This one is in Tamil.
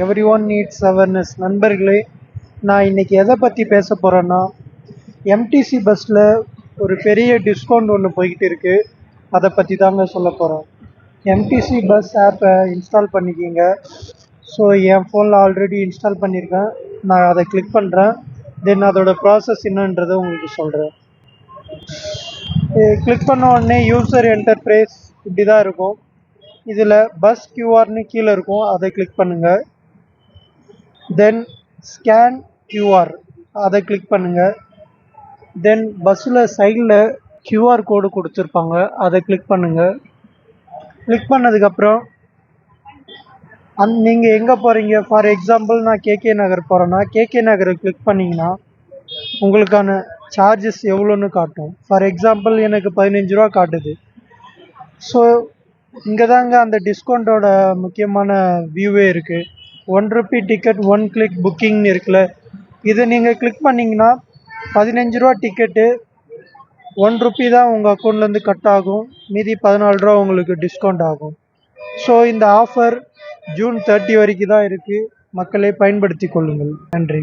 Every one needs awareness. நண்பர்களே, நான் இன்னைக்கு எதை பற்றி பேச போகிறேன்னா, எம்டிசி பஸ்ஸில் ஒரு பெரிய டிஸ்கவுண்ட் ஒன்று போய்கிட்டு இருக்குது. அதை பற்றி தாங்க சொல்ல போகிறேன். எம்டிசி பஸ் ஆப்பை இன்ஸ்டால் பண்ணிக்கிங்க. ஸோ என் ஃபோனில் ஆல்ரெடி இன்ஸ்டால் பண்ணியிருக்கேன். நான் அதை கிளிக் பண்ணுறேன். தென் அதோட ப்ராசஸ் என்னன்றதை உங்களுக்கு சொல்கிறேன். கிளிக் பண்ண உடனே யூசர் என்டர்பிரைஸ் இப்படி தான் இருக்கும். இதில் பஸ் கியூஆர்னு கீழே இருக்கும், அதை கிளிக் பண்ணுங்கள். தென் ஸ்கேன் கியூஆர் அதை கிளிக் பண்ணுங்கள். தென் பஸ்ஸில் சைடில் கியூஆர் கோடு கொடுத்துருப்பாங்க, அதை கிளிக் பண்ணுங்கள். கிளிக் பண்ணதுக்கப்புறம் நீங்கள் எங்கே போகிறீங்க, ஃபார் எக்ஸாம்பிள் நான் கேகே நகர் போகிறேன்னா கேகே நகரை கிளிக் பண்ணிங்கன்னா உங்களுக்கான சார்ஜஸ் எவ்வளோன்னு காட்டும். ஃபார் எக்ஸாம்பிள் எனக்கு 15 ரூபா காட்டுது. ஸோ இங்கே தாங்க அந்த டிஸ்கவுண்ட்டோட முக்கியமான வியூவே இருக்குது. 1 ரூபி டிக்கெட் 1 கிளிக் புக்கிங்னு இருக்குல்ல, இதை நீங்கள் கிளிக் பண்ணிங்கன்னா 15 ரூபா டிக்கெட்டு 1 ரூபி தான் உங்கள் அக்கௌண்ட்லேருந்து கட் ஆகும். மீதி 14 ரூபா உங்களுக்கு டிஸ்கவுண்ட் ஆகும். ஸோ இந்த ஆஃபர் ஜூன் 30 வரைக்கும் தான் இருக்குது. மக்களை பயன்படுத்தி கொள்ளுங்கள். நன்றி.